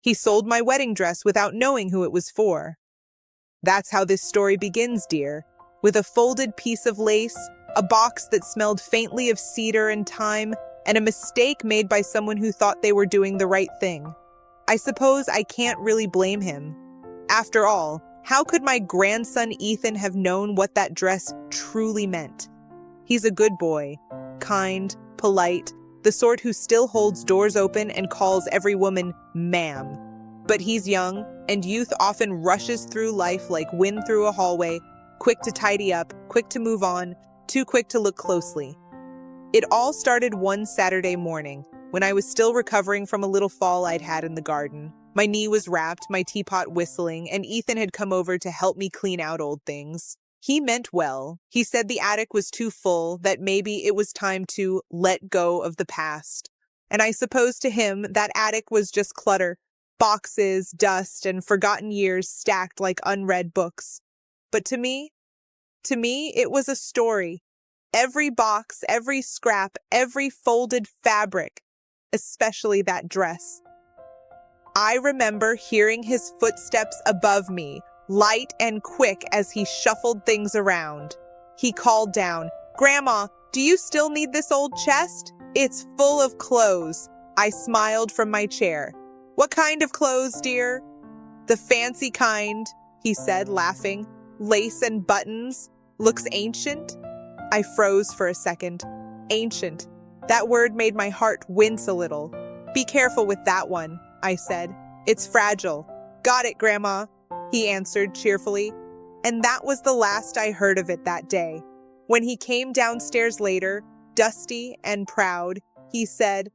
He sold my wedding dress without knowing who it was for. That's how this story begins, dear, with a folded piece of lace, a box that smelled faintly of cedar and thyme, and a mistake made by someone who thought they were doing the right thing. I suppose I can't really blame him. After all, how could my grandson Ethan have known what that dress truly meant? He's a good boy, kind, polite, the sort who still holds doors open and calls every woman ma'am. But he's young, and youth often rushes through life like wind through a hallway, quick to tidy up, quick to move on, too quick to look closely. It all started one Saturday morning, when I was still recovering from a little fall I'd had in the garden. My knee was wrapped, my teapot whistling, and Ethan had come over to help me clean out old things. He meant well. He said the attic was too full, that maybe it was time to let go of the past. And I suppose to him, that attic was just clutter, boxes, dust, and forgotten years stacked like unread books. But to me, it was a story. Every box, every scrap, every folded fabric, especially that dress. I remember hearing his footsteps above me, light and quick as he shuffled things around. He called down, "Grandma, do you still need this old chest? It's full of clothes." I smiled from my chair. "What kind of clothes, dear?" "The fancy kind," he said, laughing. "Lace and buttons. Looks ancient." I froze for a second. Ancient. That word made my heart wince a little. "Be careful with that one," I said. "It's fragile." "Got it, Grandma," he answered cheerfully. And that was the last I heard of it that day. When he came downstairs later, dusty and proud, he said,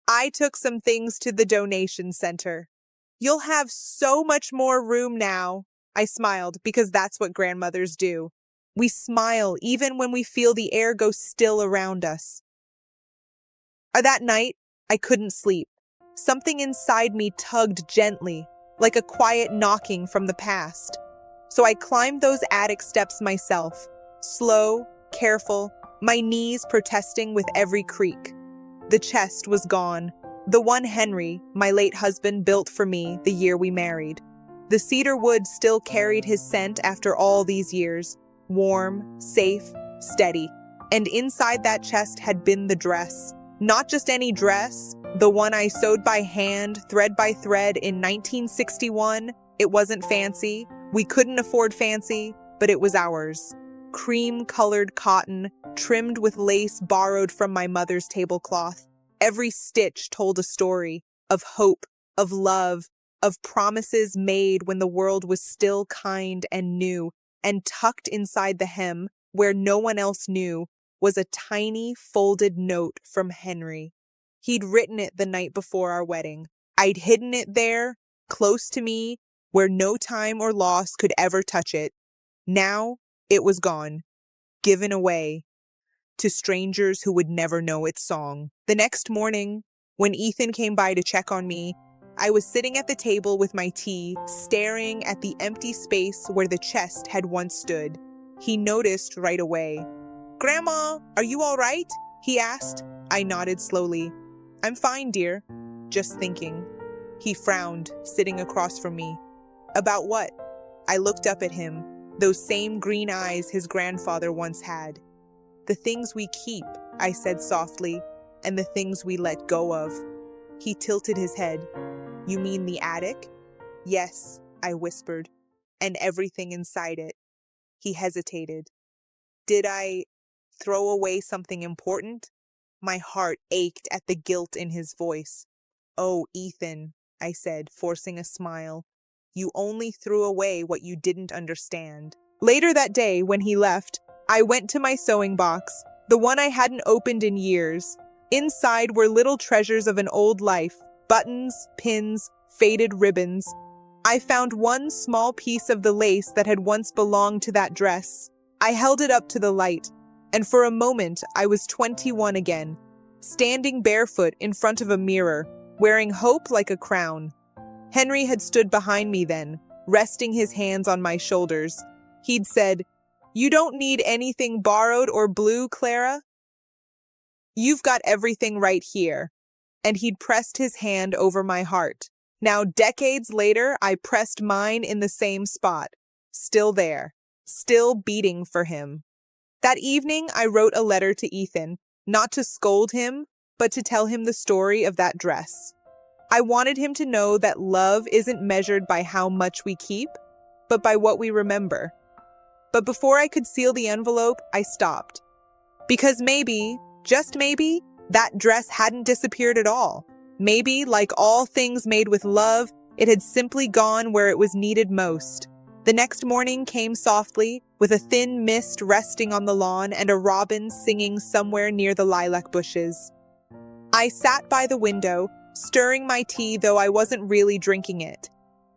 "I took some things to the donation center. You'll have so much more room now." I smiled because that's what grandmothers do. We smile even when we feel the air go still around us. That night, I couldn't sleep. Something inside me tugged gently, like a quiet knocking from the past. So I climbed those attic steps myself, slow, careful, my knees protesting with every creak. The chest was gone, the one Henry, my late husband, built for me the year we married. The cedar wood still carried his scent after all these years, warm, safe, steady. And inside that chest had been the dress. Not just any dress, the one I sewed by hand, thread by thread in 1961. It wasn't fancy. We couldn't afford fancy, but it was ours. Cream-colored cotton, trimmed with lace borrowed from my mother's tablecloth. Every stitch told a story of hope, of love, of promises made when the world was still kind and new. And tucked inside the hem, where no one else knew, was a tiny folded note from Henry. He'd written it the night before our wedding. I'd hidden it there, close to me, where no time or loss could ever touch it. Now it was gone, given away to strangers who would never know its song. The next morning, when Ethan came by to check on me, I was sitting at the table with my tea, staring at the empty space where the chest had once stood. He noticed right away. "Grandma, are you all right?" he asked. I nodded slowly. "I'm fine, dear. Just thinking." He frowned, sitting across from me. "About what?" I looked up at him, those same green eyes his grandfather once had. "The things we keep," I said softly, "and the things we let go of." He tilted his head. "You mean the attic?" "Yes," I whispered, "and everything inside it." He hesitated. "Did I throw away something important?" My heart ached at the guilt in his voice. "Oh, Ethan," I said, forcing a smile. "You only threw away what you didn't understand." Later that day, when he left, I went to my sewing box, the one I hadn't opened in years. Inside were little treasures of an old life, buttons, pins, faded ribbons. I found one small piece of the lace that had once belonged to that dress. I held it up to the light, and for a moment I was 21 again, standing barefoot in front of a mirror, wearing hope like a crown. Henry had stood behind me then, resting his hands on my shoulders. He'd said, "You don't need anything borrowed or blue, Clara. You've got everything right here." And he'd pressed his hand over my heart. Now, decades later, I pressed mine in the same spot. Still there. Still beating for him. That evening, I wrote a letter to Ethan, not to scold him, but to tell him the story of that dress. I wanted him to know that love isn't measured by how much we keep, but by what we remember. But before I could seal the envelope, I stopped. Because maybe, just maybe, that dress hadn't disappeared at all. Maybe, like all things made with love, it had simply gone where it was needed most. The next morning came softly, with a thin mist resting on the lawn and a robin singing somewhere near the lilac bushes. I sat by the window, stirring my tea though I wasn't really drinking it.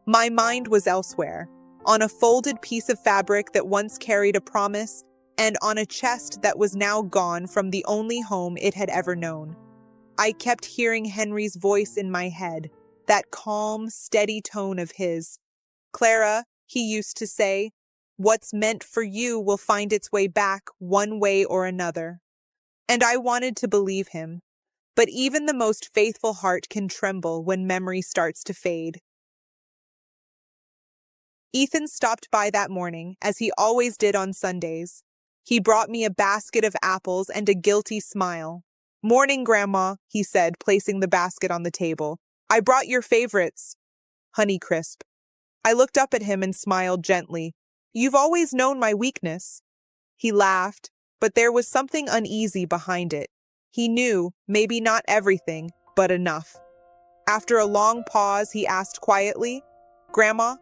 My mind was elsewhere, on a folded piece of fabric that once carried a promise, and on a chest that was now gone from the only home it had ever known. I kept hearing Henry's voice in my head, that calm, steady tone of his. "Clara," he used to say, "what's meant for you will find its way back one way or another." And I wanted to believe him. But even the most faithful heart can tremble when memory starts to fade. Ethan stopped by that morning, as he always did on Sundays. He brought me a basket of apples and a guilty smile. "Morning, Grandma," he said, placing the basket on the table. "I brought your favorites." Honeycrisp. I looked up at him and smiled gently. "You've always known my weakness." He laughed, but there was something uneasy behind it. He knew, maybe not everything, but enough. After a long pause, he asked quietly, "Grandma,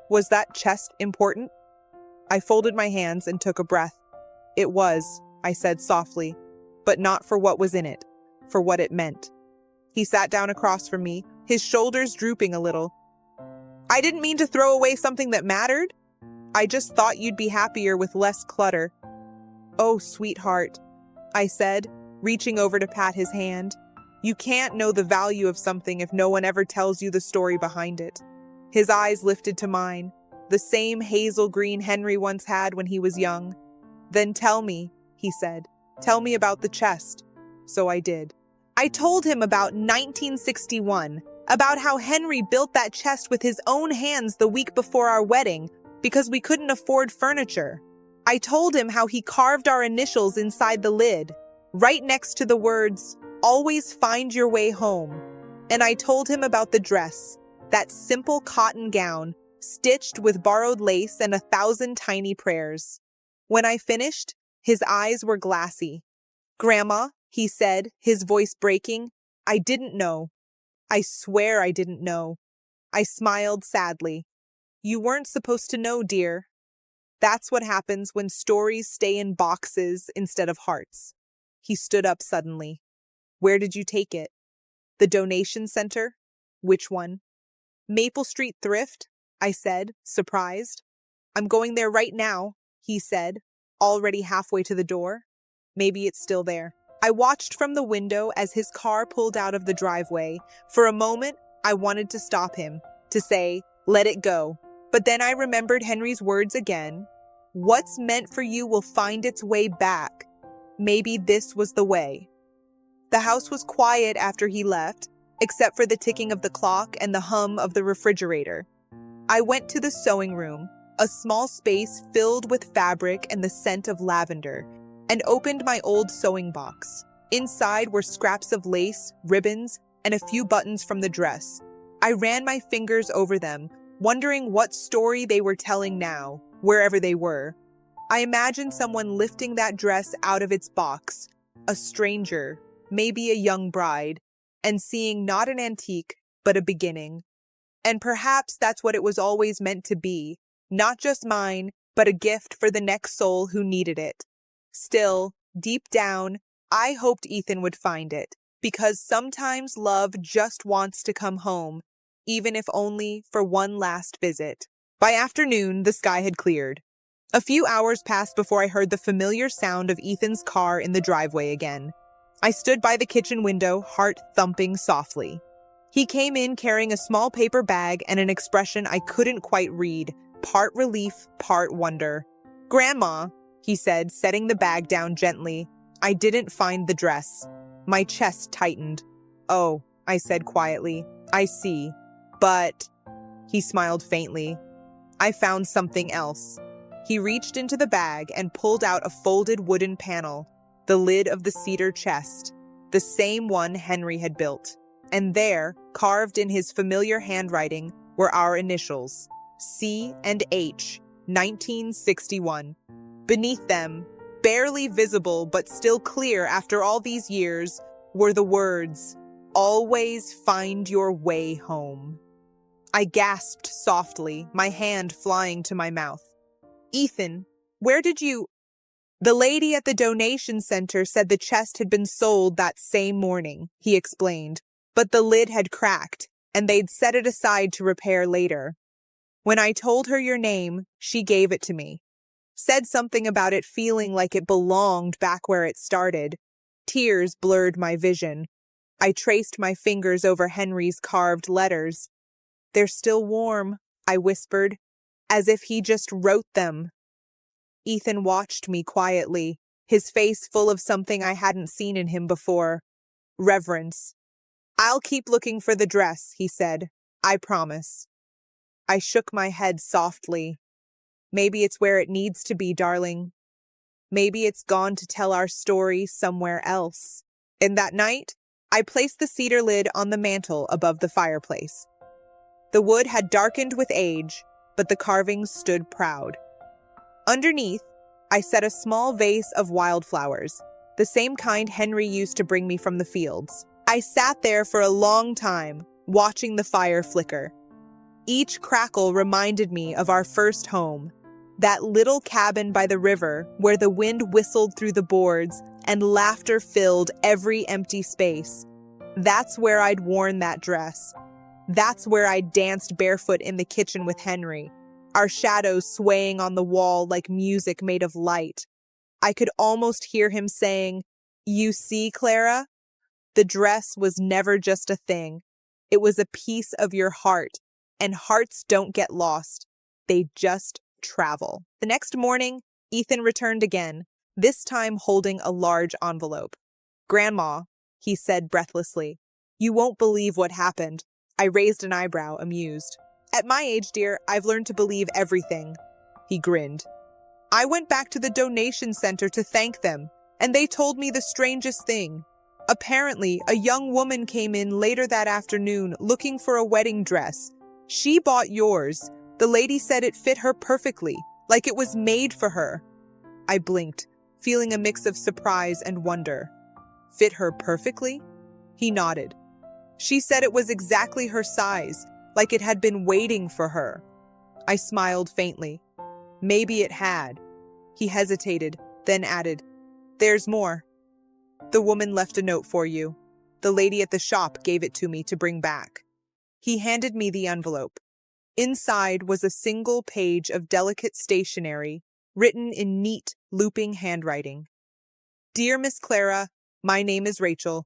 was that chest important?" I folded my hands and took a breath. "It was," I said softly, "but not for what was in it, for what it meant." He sat down across from me, his shoulders drooping a little. "I didn't mean to throw away something that mattered. I just thought you'd be happier with less clutter." "Oh, sweetheart," I said, reaching over to pat his hand. "You can't know the value of something if no one ever tells you the story behind it." His eyes lifted to mine, the same hazel green Henry once had when he was young. "Then tell me," he said. "Tell me about the chest." So I did. I told him about 1961, about how Henry built that chest with his own hands the week before our wedding because we couldn't afford furniture. I told him how he carved our initials inside the lid, right next to the words, "Always find your way home." And I told him about the dress, that simple cotton gown, stitched with borrowed lace and 1,000 tiny prayers. When I finished, his eyes were glassy. "Grandma," he said, his voice breaking, "I didn't know. I swear I didn't know." I smiled sadly. "You weren't supposed to know, dear. That's what happens when stories stay in boxes instead of hearts." He stood up suddenly. "Where did you take it?" "The donation center." "Which one?" "Maple Street Thrift," I said, surprised. "I'm going there right now," he said, already halfway to the door. "Maybe it's still there." I watched from the window as his car pulled out of the driveway. For a moment, I wanted to stop him, to say, "Let it go." But then I remembered Henry's words again. "What's meant for you will find its way back." Maybe this was the way. The house was quiet after he left, except for the ticking of the clock and the hum of the refrigerator. I went to the sewing room, a small space filled with fabric and the scent of lavender, and opened my old sewing box. Inside were scraps of lace, ribbons, and a few buttons from the dress. I ran my fingers over them, wondering what story they were telling now, wherever they were. I imagined someone lifting that dress out of its box, a stranger, maybe a young bride, and seeing not an antique, but a beginning. And perhaps that's what it was always meant to be, not just mine, but a gift for the next soul who needed it. Still, deep down, I hoped Ethan would find it, because sometimes love just wants to come home, even if only for one last visit. By afternoon, the sky had cleared. A few hours passed before I heard the familiar sound of Ethan's car in the driveway again. I stood by the kitchen window, heart thumping softly. He came in carrying a small paper bag and an expression I couldn't quite read, part relief, part wonder. "Grandma," he said, setting the bag down gently, "I didn't find the dress." My chest tightened. "Oh," I said quietly, "I see. But, he smiled faintly, I found something else. He reached into the bag and pulled out a folded wooden panel, the lid of the cedar chest, the same one Henry had built. And there, carved in his familiar handwriting, were our initials, C and H, 1961. Beneath them, barely visible but still clear after all these years, were the words, "Always find your way home." I gasped softly, my hand flying to my mouth. Ethan, where did you— The lady at the donation center said the chest had been sold that same morning, he explained, but the lid had cracked, and they'd set it aside to repair later. When I told her your name, she gave it to me. Said something about it feeling like it belonged back where it started. Tears blurred my vision. I traced my fingers over Henry's carved letters. They're still warm, I whispered, as if he just wrote them. Ethan watched me quietly, his face full of something I hadn't seen in him before. Reverence. I'll keep looking for the dress, he said. I promise. I shook my head softly. Maybe it's where it needs to be, darling. Maybe it's gone to tell our story somewhere else. And that night, I placed the cedar lid on the mantel above the fireplace. The wood had darkened with age, but the carvings stood proud. Underneath, I set a small vase of wildflowers, the same kind Henry used to bring me from the fields. I sat there for a long time, watching the fire flicker. Each crackle reminded me of our first home, that little cabin by the river where the wind whistled through the boards and laughter filled every empty space. That's where I'd worn that dress. That's where I'd danced barefoot in the kitchen with Henry, our shadows swaying on the wall like music made of light. I could almost hear him saying, "You see, Clara? The dress was never just a thing. It was a piece of your heart, and hearts don't get lost. They just travel." The next morning, Ethan returned again, this time holding a large envelope. "Grandma," he said breathlessly, "you won't believe what happened." I raised an eyebrow, amused. "At my age, dear, I've learned to believe everything." He grinned. "I went back to the donation center to thank them, and they told me the strangest thing. Apparently, a young woman came in later that afternoon looking for a wedding dress. She bought yours. The lady said it fit her perfectly, like it was made for her." I blinked, feeling a mix of surprise and wonder. "Fit her perfectly?" He nodded. "She said it was exactly her size, like it had been waiting for her." I smiled faintly. "Maybe it had." He hesitated, then added, "There's more. The woman left a note for you. The lady at the shop gave it to me to bring back." He handed me the envelope. Inside was a single page of delicate stationery, written in neat, looping handwriting. "Dear Miss Clara, my name is Rachel.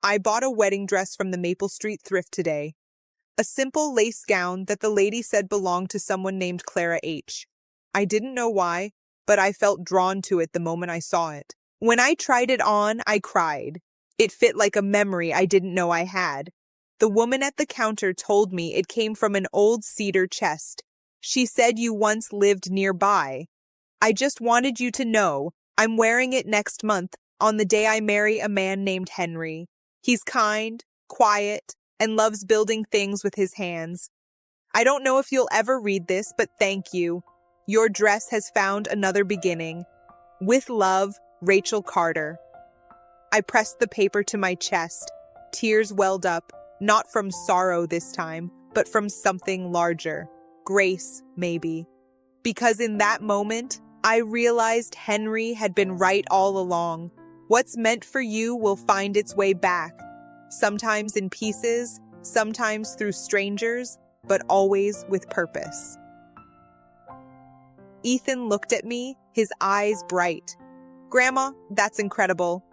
I bought a wedding dress from the Maple Street thrift today. A simple lace gown that the lady said belonged to someone named Clara H. I didn't know why, but I felt drawn to it the moment I saw it. When I tried it on, I cried. It fit like a memory I didn't know I had. The woman at the counter told me it came from an old cedar chest. She said you once lived nearby. I just wanted you to know I'm wearing it next month on the day I marry a man named Henry. He's kind, quiet, and loves building things with his hands. I don't know if you'll ever read this, but thank you. Your dress has found another beginning. With love, Rachel Carter." I pressed the paper to my chest. Tears welled up, not from sorrow this time, but from something larger. Grace, maybe. Because in that moment, I realized Henry had been right all along. What's meant for you will find its way back. Sometimes in pieces, sometimes through strangers, but always with purpose. Ethan looked at me, his eyes bright. "Grandma, that's incredible."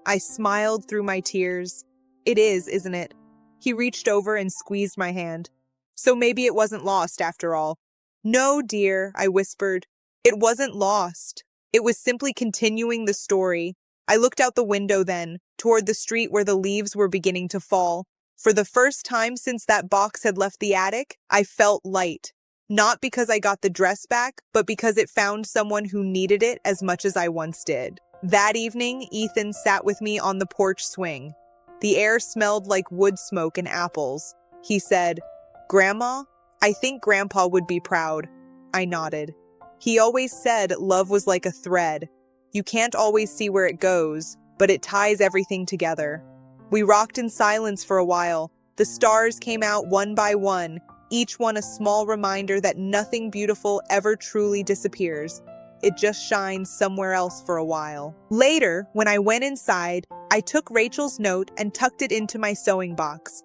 I smiled through my tears. "It is, isn't it?" He reached over and squeezed my hand. "So maybe it wasn't lost after all." "No, dear," I whispered. "It wasn't lost. It was simply continuing the story." I looked out the window then, toward the street where the leaves were beginning to fall. For the first time since that box had left the attic, I felt light. Not because I got the dress back, but because it found someone who needed it as much as I once did. That evening, Ethan sat with me on the porch swing. The air smelled like wood smoke and apples. He said, "Grandma, I think Grandpa would be proud." I nodded. He always said love was like a thread. You can't always see where it goes, but it ties everything together. We rocked in silence for a while. The stars came out one by one, each one a small reminder that nothing beautiful ever truly disappears. It just shines somewhere else for a while. Later, when I went inside, I took Rachel's note and tucked it into my sewing box,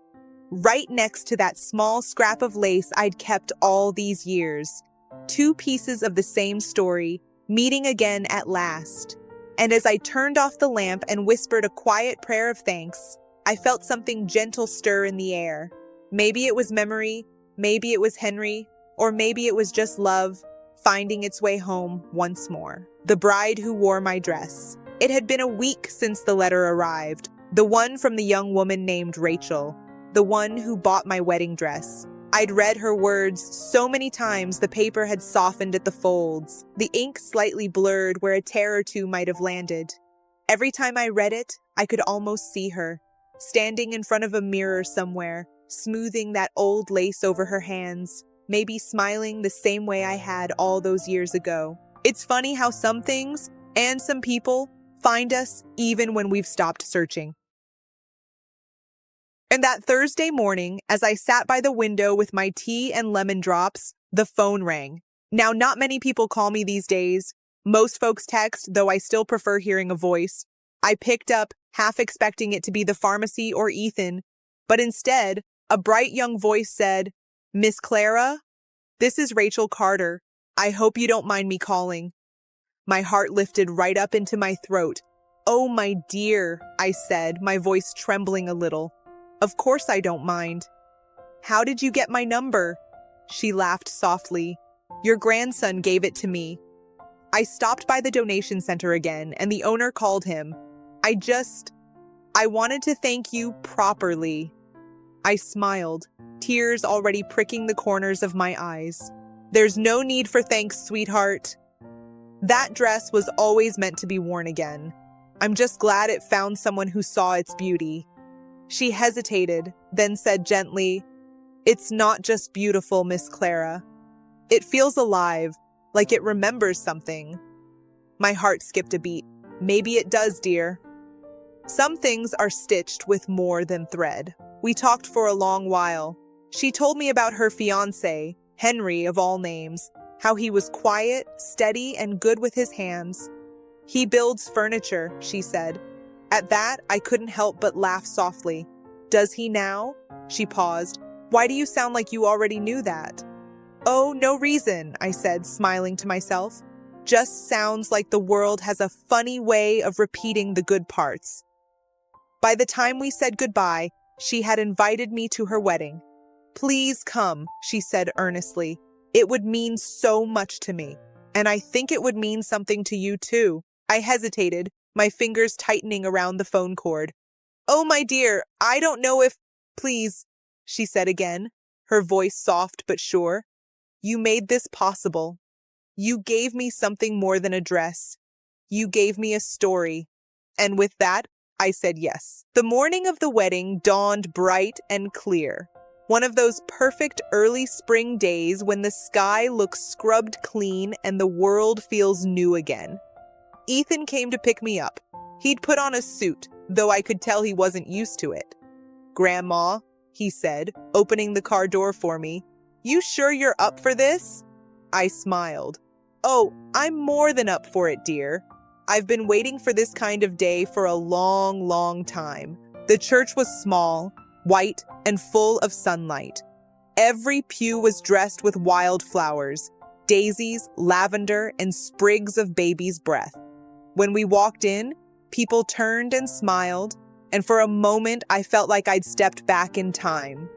right next to that small scrap of lace I'd kept all these years. 2 pieces of the same story, meeting again at last. And as I turned off the lamp and whispered a quiet prayer of thanks, I felt something gentle stir in the air. Maybe it was memory, maybe it was Henry, or maybe it was just love finding its way home once more. The bride who wore my dress. It had been a week since the letter arrived, the one from the young woman named Rachel, the one who bought my wedding dress. I'd read her words so many times the paper had softened at the folds, the ink slightly blurred where a tear or two might have landed. Every time I read it, I could almost see her, standing in front of a mirror somewhere, smoothing that old lace over her hands, maybe smiling the same way I had all those years ago. It's funny how some things and some people find us even when we've stopped searching. And that Thursday morning, as I sat by the window with my tea and lemon drops, the phone rang. Now, not many people call me these days. Most folks text, though I still prefer hearing a voice. I picked up, half expecting it to be the pharmacy or Ethan, but instead, a bright young voice said, "Miss Clara? This is Rachel Carter. I hope you don't mind me calling." My heart lifted right up into my throat. "Oh, my dear," I said, my voice trembling a little. "Of course I don't mind." "How did you get my number?" She laughed softly. "Your grandson gave it to me." I stopped by the donation center again, and the owner called him. I wanted to thank you properly." I smiled, tears already pricking the corners of my eyes. "There's no need for thanks, sweetheart. That dress was always meant to be worn again. I'm just glad it found someone who saw its beauty." She hesitated, then said gently, "It's not just beautiful, Miss Clara. It feels alive, like it remembers something." My heart skipped a beat. "Maybe it does, dear." Some things are stitched with more than thread. We talked for a long while. She told me about her fiancé, Henry of all names, how he was quiet, steady, and good with his hands. "He builds furniture," she said. At that, I couldn't help but laugh softly. "Does he now?" She paused. "Why do you sound like you already knew that?" "Oh, no reason," I said, smiling to myself. "Just sounds like the world has a funny way of repeating the good parts." By the time we said goodbye, she had invited me to her wedding. "Please come," she said earnestly. "It would mean so much to me. And I think it would mean something to you too." I hesitated, my fingers tightening around the phone cord. "Oh, my dear, I don't know if—" "Please," she said again, her voice soft but sure. "You made this possible. You gave me something more than a dress. You gave me a story." And with that, I said yes. The morning of the wedding dawned bright and clear. One of those perfect early spring days when the sky looks scrubbed clean and the world feels new again. Ethan came to pick me up. He'd put on a suit, though I could tell he wasn't used to it. "Grandma," he said, opening the car door for me, "you sure you're up for this?" I smiled. "Oh, I'm more than up for it, dear. I've been waiting for this kind of day for a long, long time." The church was small, white, and full of sunlight. Every pew was dressed with wildflowers, daisies, lavender, and sprigs of baby's breath. When we walked in, people turned and smiled, and for a moment I felt like I'd stepped back in time.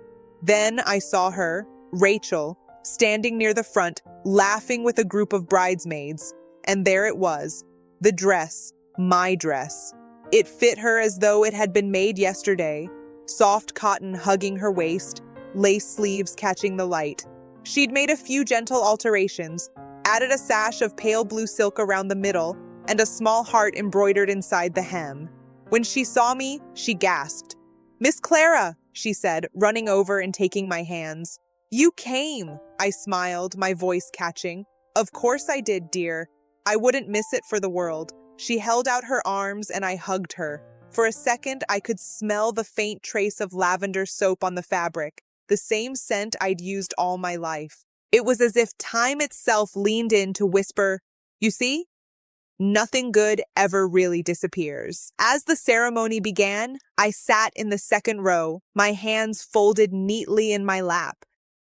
Then I saw her, Rachel, standing near the front, laughing with a group of bridesmaids, and there it was, the dress, my dress. It fit her as though it had been made yesterday, soft cotton hugging her waist, lace sleeves catching the light. She'd made a few gentle alterations, added a sash of pale blue silk around the middle, and a small heart embroidered inside the hem. When she saw me, she gasped. "Miss Clara," she said, running over and taking my hands. "You came," I smiled, my voice catching. "Of course I did, dear. I wouldn't miss it for the world." She held out her arms and I hugged her. For a second, I could smell the faint trace of lavender soap on the fabric, the same scent I'd used all my life. It was as if time itself leaned in to whisper, "You see? Nothing good ever really disappears." As the ceremony began, I sat in the second row, my hands folded neatly in my lap.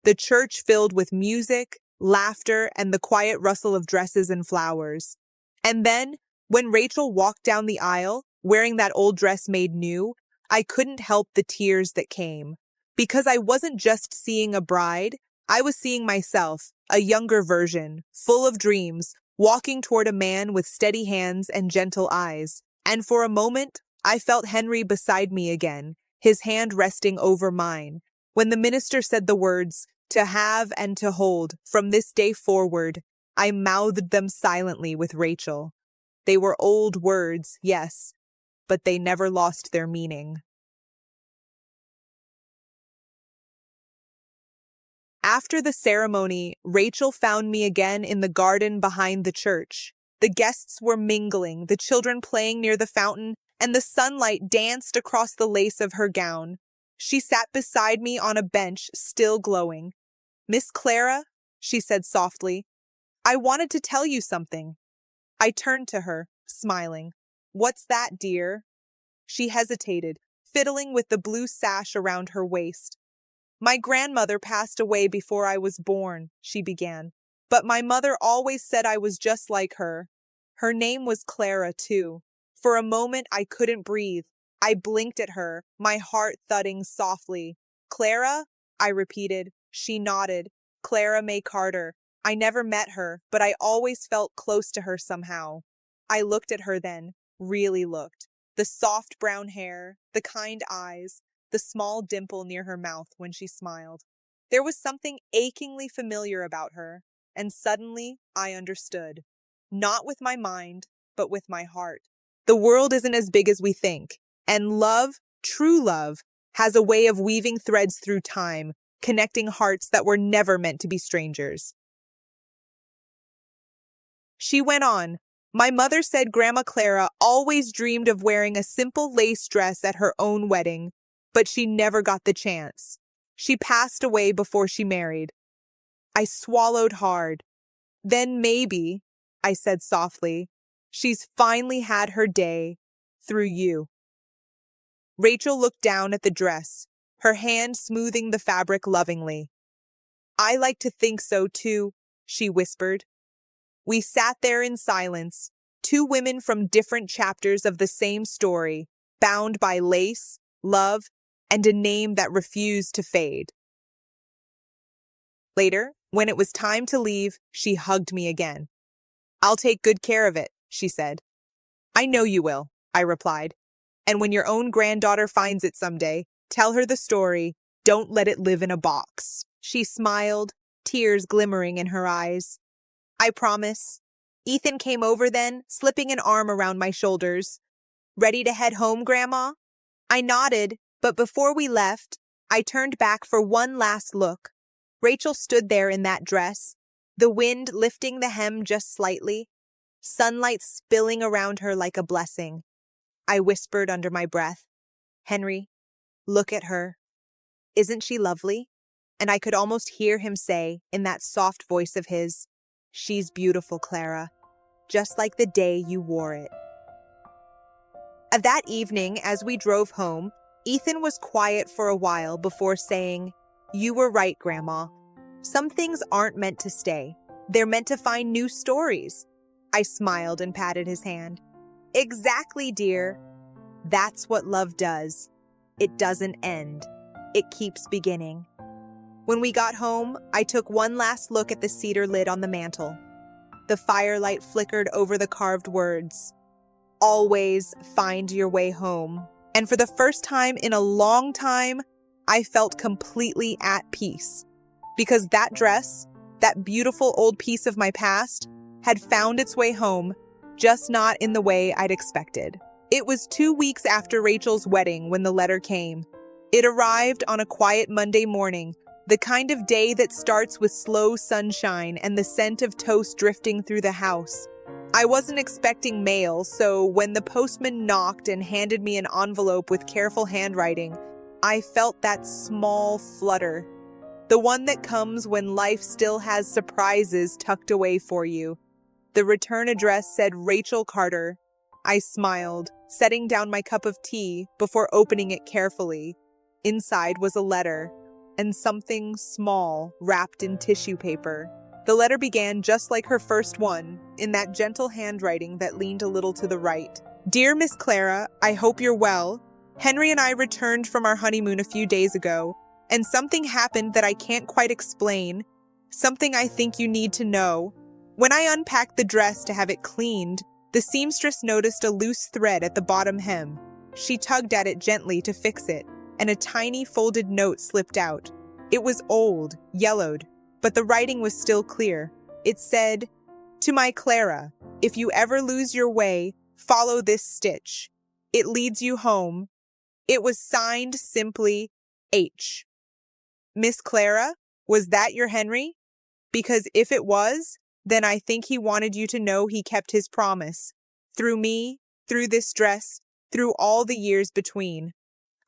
The church filled with music, laughter, and the quiet rustle of dresses and flowers. And then, when Rachel walked down the aisle, wearing that old dress made new, I couldn't help the tears that came. Because I wasn't just seeing a bride, I was seeing myself, a younger version, full of dreams, walking toward a man with steady hands and gentle eyes. And for a moment, I felt Henry beside me again, his hand resting over mine. When the minister said the words, "To have and to hold, from this day forward," I mouthed them silently with Rachel. They were old words, yes, but they never lost their meaning. After the ceremony, Rachel found me again in the garden behind the church. The guests were mingling, the children playing near the fountain, and the sunlight danced across the lace of her gown. She sat beside me on a bench, still glowing. "Miss Clara," she said softly, "I wanted to tell you something." I turned to her, smiling. "What's that, dear?" She hesitated, fiddling with the blue sash around her waist. "My grandmother passed away before I was born," she began. "But my mother always said I was just like her. Her name was Clara, too." For a moment, I couldn't breathe. I blinked at her, my heart thudding softly. "Clara?" I repeated. She nodded. "Clara May Carter. I never met her, but I always felt close to her somehow." I looked at her then, really looked. The soft brown hair, the kind eyes, the small dimple near her mouth when she smiled. There was something achingly familiar about her, and suddenly I understood. Not with my mind, but with my heart. The world isn't as big as we think, and love, true love, has a way of weaving threads through time, connecting hearts that were never meant to be strangers. She went on, "My mother said Grandma Clara always dreamed of wearing a simple lace dress at her own wedding, but she never got the chance. She passed away before she married." I swallowed hard. "Then maybe," I said softly, "she's finally had her day through you." Rachel looked down at the dress, her hand smoothing the fabric lovingly. "I like to think so too," she whispered. We sat there in silence, two women from different chapters of the same story, bound by lace, love, and a name that refused to fade. Later, when it was time to leave, she hugged me again. "I'll take good care of it," she said. "I know you will," I replied. "And when your own granddaughter finds it someday, tell her the story. Don't let it live in a box." She smiled, tears glimmering in her eyes. "I promise." Ethan came over then, slipping an arm around my shoulders. "Ready to head home, Grandma?" I nodded, but before we left, I turned back for one last look. Rachel stood there in that dress, the wind lifting the hem just slightly, sunlight spilling around her like a blessing. I whispered under my breath, "Henry, look at her. Isn't she lovely?" And I could almost hear him say, in that soft voice of his, "She's beautiful, Clara, just like the day you wore it." That evening, as we drove home, Ethan was quiet for a while before saying, "You were right, Grandma. Some things aren't meant to stay. They're meant to find new stories." I smiled and patted his hand. "Exactly, dear. That's what love does. It doesn't end. It keeps beginning." When we got home, I took one last look at the cedar lid on the mantel. The firelight flickered over the carved words, "Always find your way home," And for the first time in a long time, I felt completely at peace. Because that dress, that beautiful old piece of my past, had found its way home, just not in the way I'd expected. It was 2 weeks after Rachel's wedding when the letter came. It arrived on a quiet Monday morning, the kind of day that starts with slow sunshine and the scent of toast drifting through the house. I wasn't expecting mail, so when the postman knocked and handed me an envelope with careful handwriting, I felt that small flutter. The one that comes when life still has surprises tucked away for you. The return address said Rachel Carter. I smiled, setting down my cup of tea before opening it carefully. Inside was a letter, and something small wrapped in tissue paper. The letter began just like her first one, in that gentle handwriting that leaned a little to the right. Dear Miss Clara, I hope you're well. Henry and I returned from our honeymoon a few days ago, and something happened that I can't quite explain. Something I think you need to know. When I unpacked the dress to have it cleaned, the seamstress noticed a loose thread at the bottom hem. She tugged at it gently to fix it, and a tiny folded note slipped out. It was old, yellowed, but the writing was still clear. It said, To my Clara, if you ever lose your way, follow this stitch. It leads you home. It was signed simply H. Miss Clara, was that your Henry? Because if it was, then I think he wanted you to know he kept his promise. Through me, through this dress, through all the years between.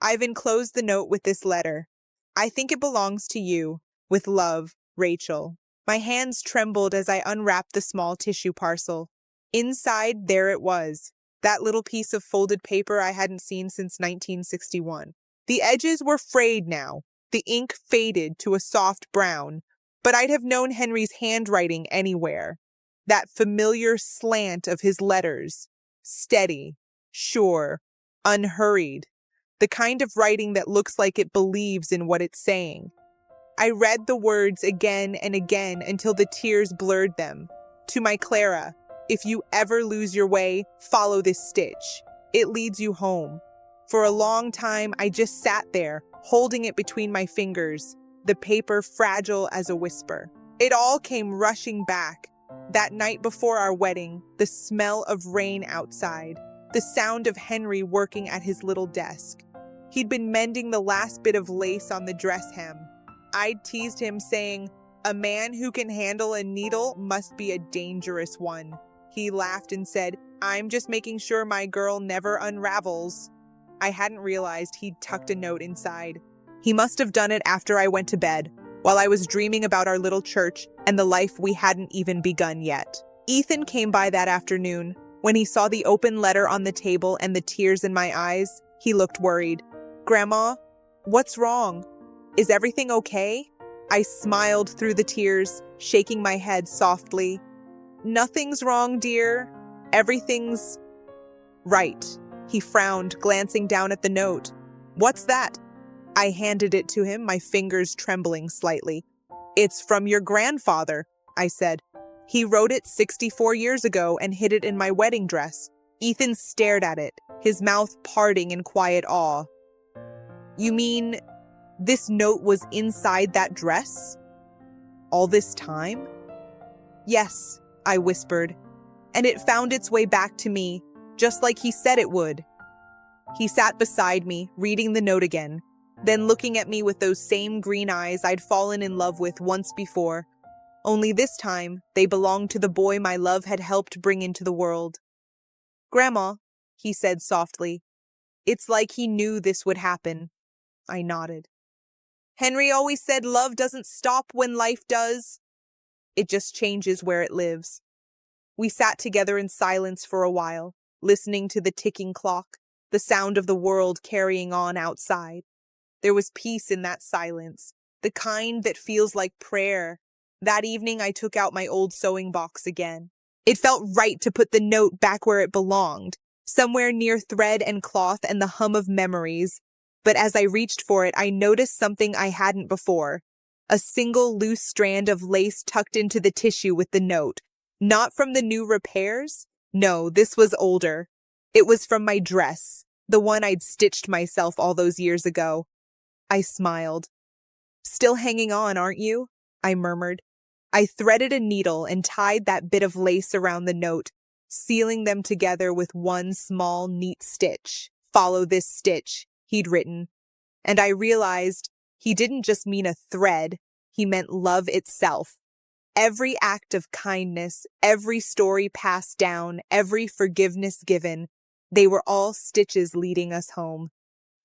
I've enclosed the note with this letter. I think it belongs to you. With love, Rachel. My hands trembled as I unwrapped the small tissue parcel. Inside, there it was. That little piece of folded paper I hadn't seen since 1961. The edges were frayed now, the ink faded to a soft brown, but I'd have known Henry's handwriting anywhere. That familiar slant of his letters. Steady, sure, unhurried. The kind of writing that looks like it believes in what it's saying. I read the words again and again until the tears blurred them. To my Clara, if you ever lose your way, follow this stitch. It leads you home. For a long time, I just sat there, holding it between my fingers, the paper fragile as a whisper. It all came rushing back. That night before our wedding, the smell of rain outside, the sound of Henry working at his little desk. He'd been mending the last bit of lace on the dress hem. I'd teased him, saying, "A man who can handle a needle must be a dangerous one." He laughed and said, "I'm just making sure my girl never unravels." I hadn't realized he'd tucked a note inside. He must have done it after I went to bed, while I was dreaming about our little church and the life we hadn't even begun yet. Ethan came by that afternoon. When he saw the open letter on the table and the tears in my eyes, he looked worried. "Grandma, what's wrong? Is everything okay?" I smiled through the tears, shaking my head softly. "Nothing's wrong, dear. Everything's right." He frowned, glancing down at the note. "What's that?" I handed it to him, my fingers trembling slightly. "It's from your grandfather," I said. "He wrote it 64 years ago and hid it in my wedding dress." Ethan stared at it, his mouth parting in quiet awe. "You mean this note was inside that dress? All this time?" "Yes," I whispered, "and it found its way back to me, just like he said it would." He sat beside me, reading the note again, then looking at me with those same green eyes I'd fallen in love with once before. Only this time, they belonged to the boy my love had helped bring into the world. "Grandma," he said softly, "it's like he knew this would happen." I nodded. "Henry always said love doesn't stop when life does. It just changes where it lives." We sat together in silence for a while, listening to the ticking clock, the sound of the world carrying on outside. There was peace in that silence, the kind that feels like prayer. That evening I took out my old sewing box again. It felt right to put the note back where it belonged, somewhere near thread and cloth and the hum of memories. But as I reached for it, I noticed something I hadn't before. A single loose strand of lace tucked into the tissue with the note. Not from the new repairs. No, this was older. It was from my dress. the one I'd stitched myself all those years ago. I smiled. Still hanging on, aren't you? I murmured. I threaded a needle and tied that bit of lace around the note, sealing them together with one small, neat stitch. Follow this stitch, he'd written. And I realized he didn't just mean a thread, he meant love itself. Every act of kindness, every story passed down, every forgiveness given, they were all stitches leading us home.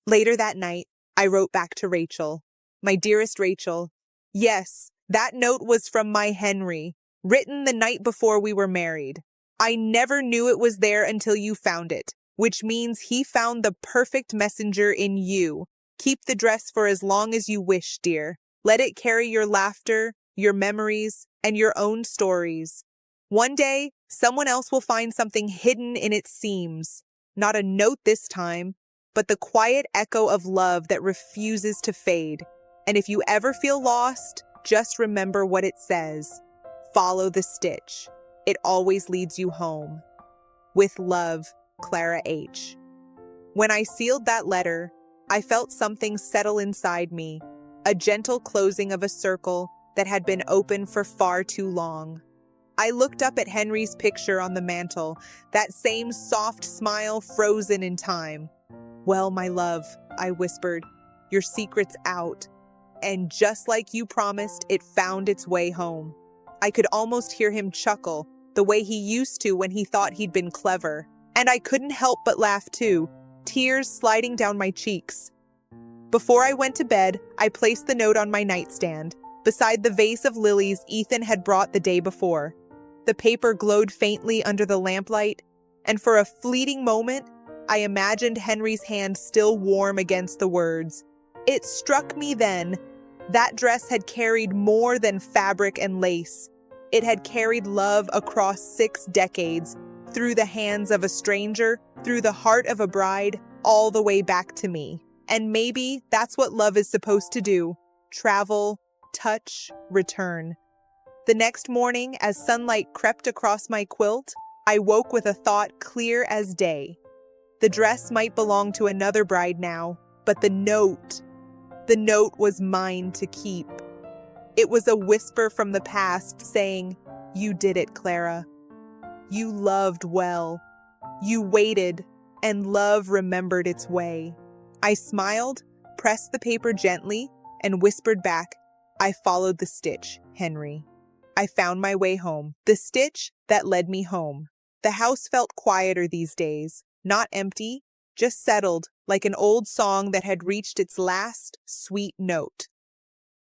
Later that night, I wrote back to Rachel. My dearest Rachel, yes, that note was from my Henry, written the night before we were married. I never knew it was there until you found it, which means he found the perfect messenger in you. Keep the dress for as long as you wish, dear. Let it carry your laughter, your memories, and your own stories. One day, someone else will find something hidden in its seams. Not a note this time, but the quiet echo of love that refuses to fade. And if you ever feel lost, just remember what it says. Follow the stitch. It always leads you home. With love, Clara H. When I sealed that letter, I felt something settle inside me, a gentle closing of a circle that had been open for far too long. I looked up at Henry's picture on the mantel, that same soft smile frozen in time. Well, my love, I whispered, your secret's out. And just like you promised, it found its way home. I could almost hear him chuckle, the way he used to when he thought he'd been clever. And I couldn't help but laugh too, tears sliding down my cheeks. Before I went to bed, I placed the note on my nightstand, beside the vase of lilies Ethan had brought the day before. The paper glowed faintly under the lamplight, and for a fleeting moment, I imagined Henry's hand still warm against the words. It struck me then, that dress had carried more than fabric and lace. It had carried love across 6 decades, through the hands of a stranger, through the heart of a bride, all the way back to me. And maybe that's what love is supposed to do. Travel, touch, return. The next morning, as sunlight crept across my quilt, I woke with a thought clear as day. The dress might belong to another bride now, but the note was mine to keep. It was a whisper from the past saying, you did it, Clara. You loved well. You waited, and love remembered its way. I smiled, pressed the paper gently, and whispered back, I followed the stitch, Henry. I found my way home, the stitch that led me home. The house felt quieter these days, not empty, just settled, like an old song that had reached its last, sweet note.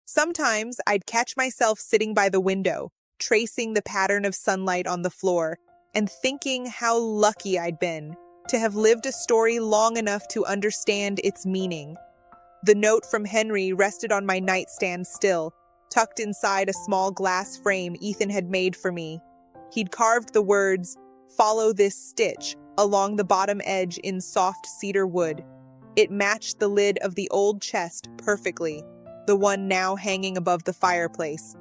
Sometimes I'd catch myself sitting by the window, tracing the pattern of sunlight on the floor, and thinking how lucky I'd been to have lived a story long enough to understand its meaning. The note from Henry rested on my nightstand still, tucked inside a small glass frame Ethan had made for me. He'd carved the words, "Follow this stitch," along the bottom edge in soft cedar wood. It matched the lid of the old chest perfectly, the one now hanging above the fireplace.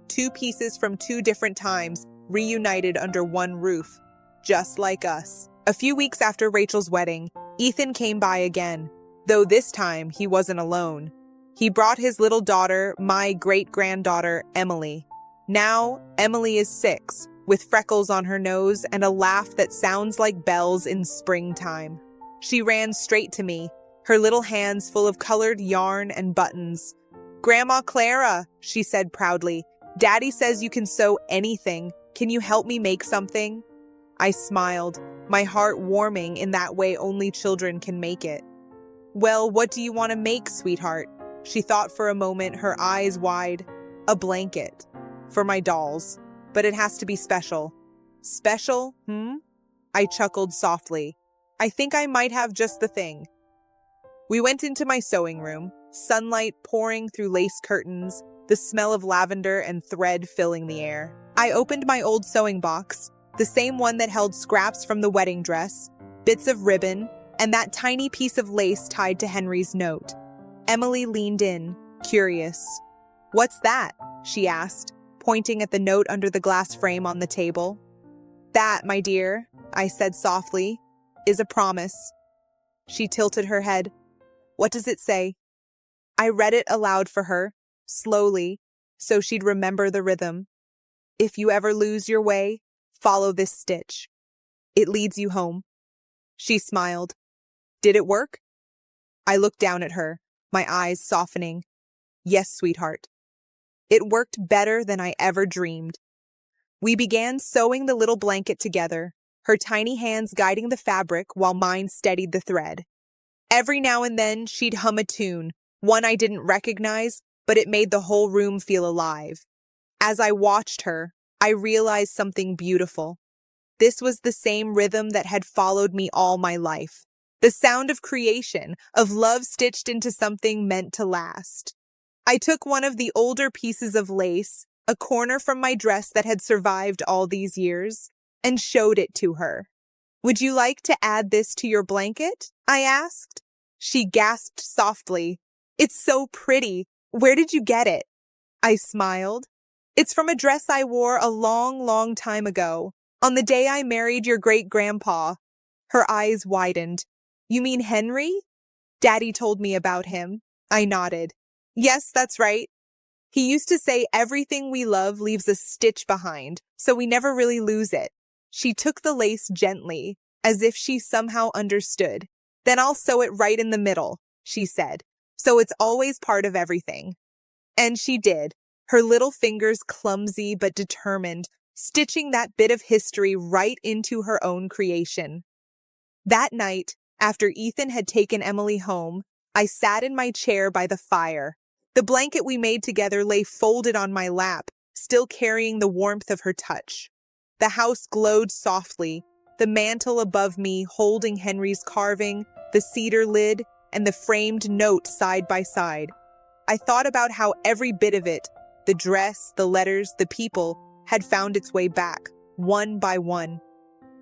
2 pieces from 2 different times, reunited under one roof, just like us. A few weeks after Rachel's wedding, Ethan came by again, though this time he wasn't alone. He brought his little daughter, my great-granddaughter, Emily. Now, Emily is 6, with freckles on her nose and a laugh that sounds like bells in springtime. She ran straight to me, her little hands full of colored yarn and buttons. "Grandma Clara," she said proudly, "Daddy says you can sew anything. Can you help me make something?" I smiled, my heart warming in that way only children can make it. "Well, what do you want to make, sweetheart?" She thought for a moment, her eyes wide. "A blanket. For my dolls. But it has to be special." "Special, I chuckled softly. "I think I might have just the thing." We went into my sewing room, sunlight pouring through lace curtains, the smell of lavender and thread filling the air. I opened my old sewing box, the same one that held scraps from the wedding dress, bits of ribbon, and that tiny piece of lace tied to Henry's note. Emily leaned in, curious. "What's that?" she asked, pointing at the note under the glass frame on the table. "That, my dear," I said softly, "is a promise." She tilted her head. What does it say? I read it aloud for her, slowly, so she'd remember the rhythm. If you ever lose your way, follow this stitch. It leads you home. She smiled. Did it work? I looked down at her, my eyes softening. Yes, sweetheart. It worked better than I ever dreamed. We began sewing the little blanket together, her tiny hands guiding the fabric while mine steadied the thread. Every now and then, she'd hum a tune, one I didn't recognize, but it made the whole room feel alive. As I watched her, I realized something beautiful. This was the same rhythm that had followed me all my life. The sound of creation, of love stitched into something meant to last. I took one of the older pieces of lace, a corner from my dress that had survived all these years, and showed it to her. Would you like to add this to your blanket? I asked. She gasped softly. It's so pretty. Where did you get it? I smiled. It's from a dress I wore a long, long time ago, on the day I married your great-grandpa. Her eyes widened. You mean Henry? Daddy told me about him. I nodded. Yes, that's right. He used to say everything we love leaves a stitch behind, so we never really lose it. She took the lace gently, as if she somehow understood. Then I'll sew it right in the middle, she said, so it's always part of everything. And she did, her little fingers clumsy but determined, stitching that bit of history right into her own creation. That night, after Ethan had taken Emily home, I sat in my chair by the fire. The blanket we made together lay folded on my lap, still carrying the warmth of her touch. The house glowed softly, the mantel above me holding Henry's carving, the cedar lid, and the framed note side by side. I thought about how every bit of it, the dress, the letters, the people, had found its way back, one by one.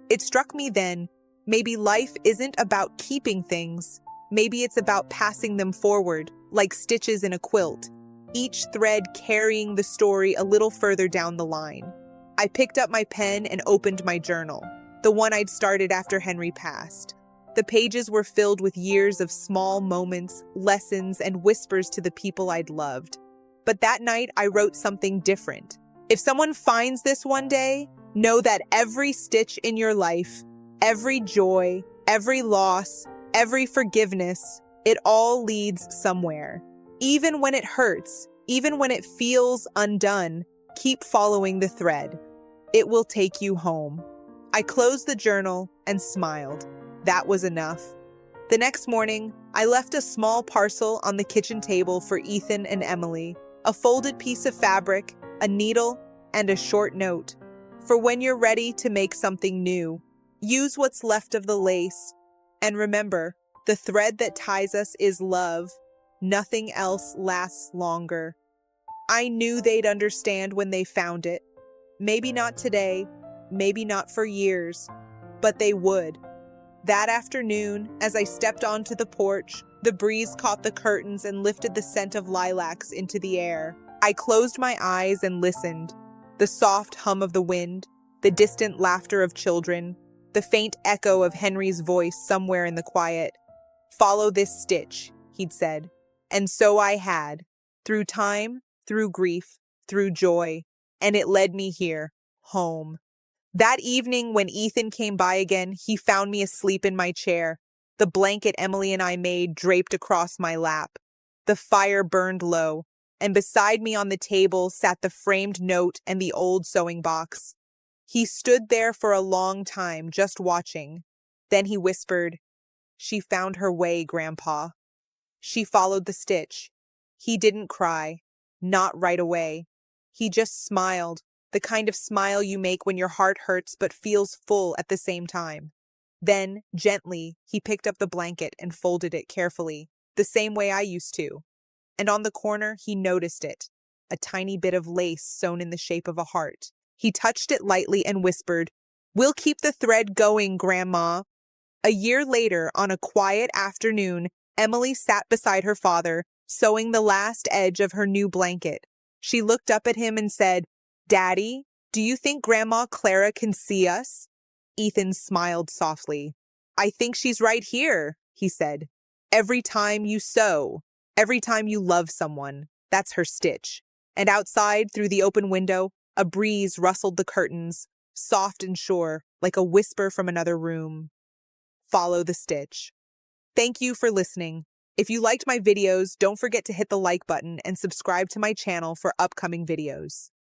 It struck me then, maybe life isn't about keeping things. Maybe it's about passing them forward, like stitches in a quilt, each thread carrying the story a little further down the line. I picked up my pen and opened my journal, the one I'd started after Henry passed. The pages were filled with years of small moments, lessons, and whispers to the people I'd loved. But that night, I wrote something different. If someone finds this one day, know that every stitch in your life, every joy, every loss, every forgiveness, it all leads somewhere. Even when it hurts, even when it feels undone, keep following the thread. It will take you home. I closed the journal and smiled. That was enough. The next morning, I left a small parcel on the kitchen table for Ethan and Emily, a folded piece of fabric, a needle, and a short note. For when you're ready to make something new, use what's left of the lace. And remember, the thread that ties us is love. Nothing else lasts longer. I knew they'd understand when they found it. Maybe not today, maybe not for years, but they would. That afternoon, as I stepped onto the porch, the breeze caught the curtains and lifted the scent of lilacs into the air. I closed my eyes and listened. The soft hum of the wind, the distant laughter of children, the faint echo of Henry's voice somewhere in the quiet. Follow this stitch, he'd said. And so I had, through time, through grief, through joy, and it led me here, home. That evening when Ethan came by again, he found me asleep in my chair, the blanket Emily and I made draped across my lap. The fire burned low, and beside me on the table sat the framed note and the old sewing box. He stood there for a long time, just watching. Then he whispered, "She found her way, Grandpa." She followed the stitch. He didn't cry, not right away. He just smiled, the kind of smile you make when your heart hurts but feels full at the same time. Then, gently, he picked up the blanket and folded it carefully, the same way I used to. And on the corner, he noticed it, a tiny bit of lace sewn in the shape of a heart. He touched it lightly and whispered, "We'll keep the thread going, Grandma." A year later, on a quiet afternoon, Emily sat beside her father, sewing the last edge of her new blanket. She looked up at him and said, "Daddy, do you think Grandma Clara can see us?" Ethan smiled softly. "I think she's right here," he said. Every time you sew, every time you love someone, that's her stitch. And outside, through the open window, a breeze rustled the curtains, soft and sure, like a whisper from another room. Follow the stitch. Thank you for listening. If you liked my videos, don't forget to hit the like button and subscribe to my channel for upcoming videos.